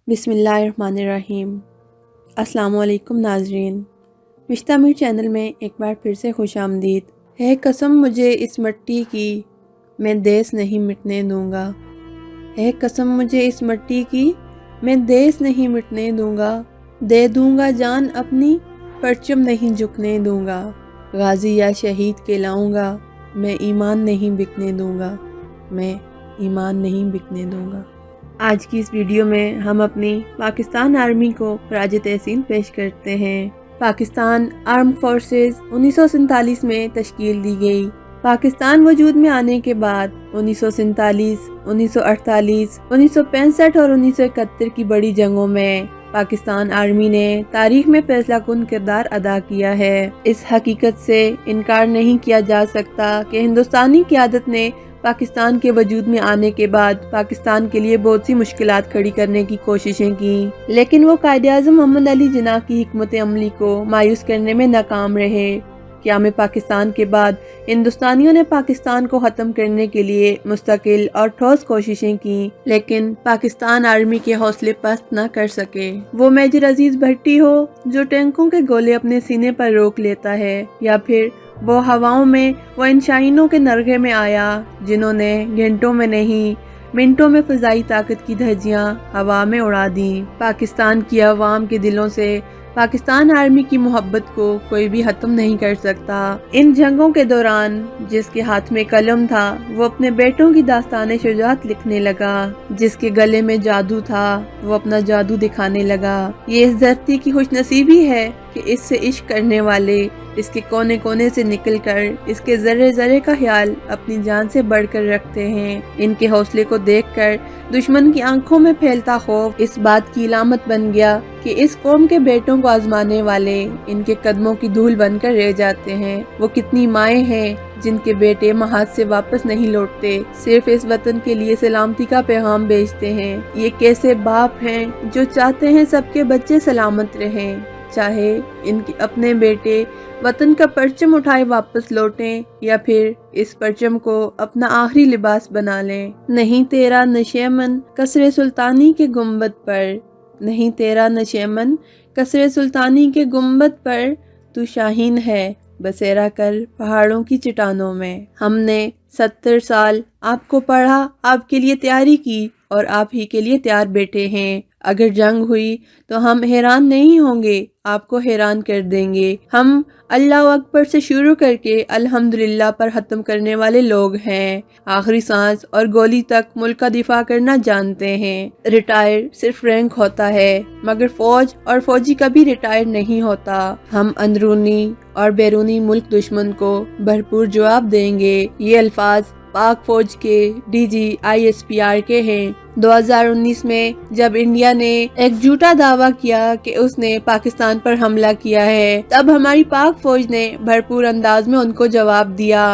बिस्मिल्लाहिर्रहमानिर्रहीम। अस्सलाम वालेकुम नाज़रीन, मिश्तामिर चैनल में एक बार फिर से खुश आमदीद है। कसम मुझे इस मिट्टी की, मैं देश नहीं मिटने दूंगा। है कसम मुझे इस मिट्टी की, मैं देश नहीं मिटने दूंगा। दे दूंगा जान अपनी, परचम नहीं झुकने दूंगा। गाजी या शहीद कहलाऊंगा, मैं ईमान नहीं बिकने दूंगा। मैं ईमान नहीं बिकने दूंगा। आज की इस वीडियो में हम अपनी पाकिस्तान आर्मी को खराज तहसीन पेश करते हैं। पाकिस्तान आर्म फोर्सेस 1947 में तश्कील दी गई। पाकिस्तान वजूद में आने के बाद 1947, 1948, 1965 और 1971 की बड़ी जंगों में पाकिस्तान आर्मी ने तारीख में फैसला कुन किरदार अदा किया है। इस हकीकत से इनकार नहीं किया जा सकता कि हिंदुस्तानी क़यादत ने पाकिस्तान के वजूद में आने के बाद पाकिस्तान के लिए बहुत सी मुश्किलात खड़ी करने की कोशिशें की, लेकिन वो कायद-ए-आज़म मोहम्मद अली जिन्ना की हिकमत अमली को मायूस करने में नाकाम रहे। क़याम पाकिस्तान के बाद हिंदुस्तानियों ने पाकिस्तान को ख़त्म करने के लिए मुस्तकिल और ठोस कोशिशें की, लेकिन पाकिस्तान आर्मी के हौसले पस्त न कर सके। वो मेजर अजीज भट्टी हो जो टैंकों के गोले अपने सीने पर रोक लेता है, या फिर वो हवाओं में वो इन शाहीनों के नरगे में आया जिन्होंने घंटों में नहीं मिनटों में फ़िज़ाई ताकत की धज्जियां हवा में उड़ा दी। पाकिस्तान की आवाम के दिलों से पाकिस्तान आर्मी की मोहब्बत को कोई भी ख़त्म नहीं कर सकता। इन जंगों के दौरान जिसके हाथ में कलम था वो अपने बेटों की दास्तान शुजाअत लिखने लगा, जिसके गले में जादू था वो अपना जादू दिखाने लगा। ये इस धरती की खुशनसीबी है कि इससे इश्क करने वाले इसके कोने कोने से निकलकर इसके जर्रे जर्रे का ख्याल अपनी जान से बढ़कर रखते हैं। इनके हौसले को देखकर दुश्मन की आंखों में फैलता खौफ इस बात की इलामत बन गया कि इस कौम के बेटों को आजमाने वाले इनके कदमों की धूल बनकर रह जाते हैं। वो कितनी माएँ हैं जिनके बेटे महाज से वापस नहीं लौटते, सिर्फ इस वतन के लिए सलामती का पैगाम भेजते हैं। ये कैसे बाप हैं जो चाहते हैं सबके बच्चे सलामत रहें, चाहे इनके अपने बेटे वतन का परचम उठाए वापस लौटें या फिर इस परचम को अपना आखिरी लिबास बना लें। नहीं तेरा नशेमन कसरे सुल्तानी के गुंबद पर, नहीं तेरा नशेमन कसरे सुल्तानी के गुंबद पर, तू शाहीन है बसेरा कर पहाड़ों की चट्टानों में। हमने 70 साल आपको पढ़ा, आपके लिए तैयारी की और आप ही के लिए तैयार बैठे हैं। अगर जंग हुई तो हम हैरान नहीं होंगे, आपको हैरान कर देंगे। हम अल्लाह अकबर से शुरू करके अल्हम्दुलिल्लाह पर ख़त्म करने वाले लोग हैं। आखिरी सांस और गोली तक मुल्क का दिफा करना जानते हैं। रिटायर सिर्फ रैंक होता है, मगर फौज और फौजी कभी रिटायर नहीं होता। हम अंदरूनी और बैरूनी मुल्क दुश्मन को भरपूर जवाब देंगे। ये अल्फाज पाक फौज के डीजी ISPR के हैं। 2019 में जब इंडिया ने एक झूठा दावा किया कि उसने पाकिस्तान पर हमला किया है, तब हमारी पाक फौज ने भरपूर अंदाज में उनको जवाब दिया।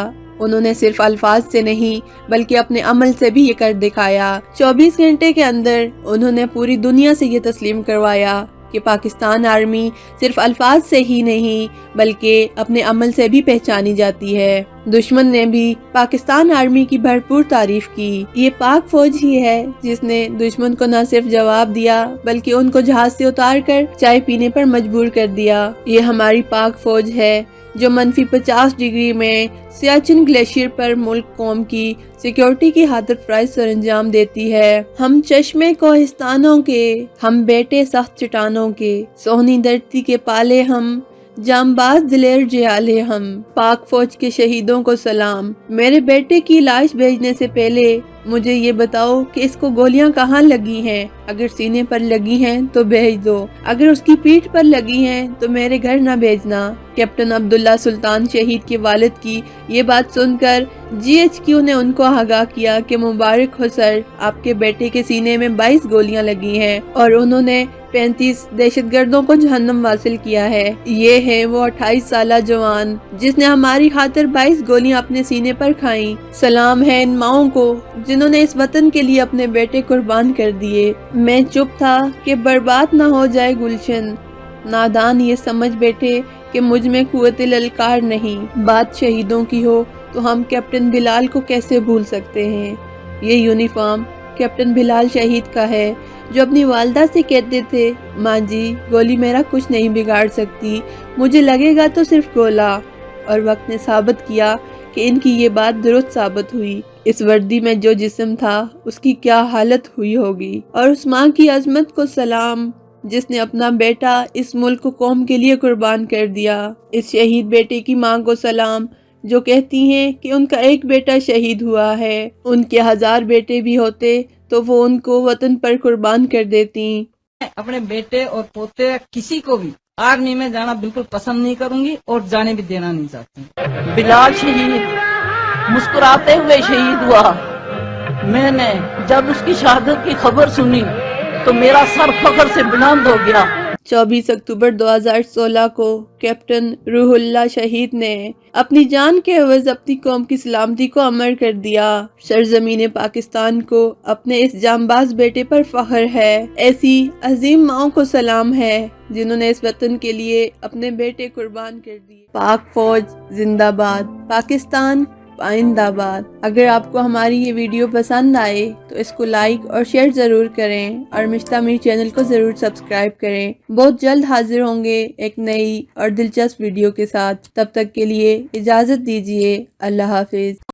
उन्होंने सिर्फ अल्फाज से नहीं बल्कि अपने अमल से भी ये कर दिखाया। 24 घंटे के अंदर उन्होंने पूरी दुनिया से ये तस्लीम करवाया कि पाकिस्तान आर्मी सिर्फ अल्फाज से ही नहीं बल्कि अपने अमल से भी पहचानी जाती है। दुश्मन ने भी पाकिस्तान आर्मी की भरपूर तारीफ की। ये पाक फौज ही है जिसने दुश्मन को न सिर्फ जवाब दिया बल्कि उनको जहाज से उतार कर चाय पीने पर मजबूर कर दिया। ये हमारी पाक फौज है जो -50 डिग्री में सियाचिन ग्लेशियर पर मुल्क कौम की सिक्योरिटी की खातिर फराइज सरंजाम देती है। हम चश्मे कोहिस्तानों के, हम बेटे सख्त चट्टानों के, सोहनी धरती के पाले हम, जांबाज दिलेर जियाले हम। पाक फौज के शहीदों को सलाम। मेरे बेटे की लाश भेजने से पहले मुझे ये बताओ कि इसको गोलियां कहाँ लगी हैं। अगर सीने पर लगी हैं तो भेज दो, अगर उसकी पीठ पर लगी हैं तो मेरे घर न भेजना। कैप्टन अब्दुल्ला सुल्तान शहीद के वालिद की ये बात सुनकर GHQ ने उनको आगाह किया कि मुबारक हो सर, आपके बेटे के सीने में 22 गोलियां लगी हैं और उन्होंने 35 दहशतगर्दों को जहन्नम वासिल किया है। ये है वो 28 साला जवान जिसने हमारी खातिर 22 गोलियां अपने सीने पर खाई। सलाम है इन माओं को जिन्होंने इस वतन के लिए अपने बेटे कुर्बान कर दिए। मैं चुप था कि बर्बाद ना हो जाए गुलशन। नादान ये समझ बैठे कि मुझ में कुव्वत ललकार नहीं। बात शहीदों की हो तो हम कैप्टन बिलाल को कैसे भूल सकते हैं। ये यूनिफॉर्म कैप्टन बिलाल शहीद का है جو اپنی والدہ سے کہتے تھے ماں جی گولی میرا کچھ نہیں بگاڑ سکتی، مجھے لگے گا تو صرف گولا، اور وقت نے ثابت کیا کہ ان کی یہ بات درست ثابت ہوئی۔ اس وردی میں جو جسم تھا اس کی کیا حالت ہوئی ہوگی، اور اس ماں کی عظمت کو سلام جس نے اپنا بیٹا اس ملک کو قوم کے لیے قربان کر دیا۔ اس شہید بیٹے کی ماں کو سلام جو کہتی ہیں کہ ان کا ایک بیٹا شہید ہوا ہے، ان کے 1000 بیٹے بھی ہوتے تو وہ ان کو وطن پر قربان کر دیتی۔ اپنے بیٹے اور پوتے کسی کو بھی آرمی میں جانا بالکل پسند نہیں کروں گی اور جانے بھی دینا نہیں چاہتی۔ بلال شہید مسکراتے ہوئے شہید ہوا۔ میں نے جب اس کی شہادت کی خبر سنی تو میرا سر فخر سے بلند ہو گیا۔ 24 اکتوبر 2016 کو کیپٹن روح اللہ شہید نے اپنی جان کے عوض اپنی قوم کی سلامتی کو امر کر دیا۔ سرزمین پاکستان کو اپنے اس جانباز بیٹے پر فخر ہے۔ ایسی عظیم ماؤں کو سلام ہے جنہوں نے اس وطن کے لیے اپنے بیٹے قربان کر دیے۔ پاک فوج زندہ باد، پاکستان پائندہ باد۔ اگر آپ کو ہماری یہ ویڈیو پسند آئے تو اس کو لائک اور شیئر ضرور کریں، اور مشتاق میر چینل کو ضرور سبسکرائب کریں۔ بہت جلد حاضر ہوں گے ایک نئی اور دلچسپ ویڈیو کے ساتھ۔ تب تک کے لیے اجازت دیجیے۔ اللہ حافظ۔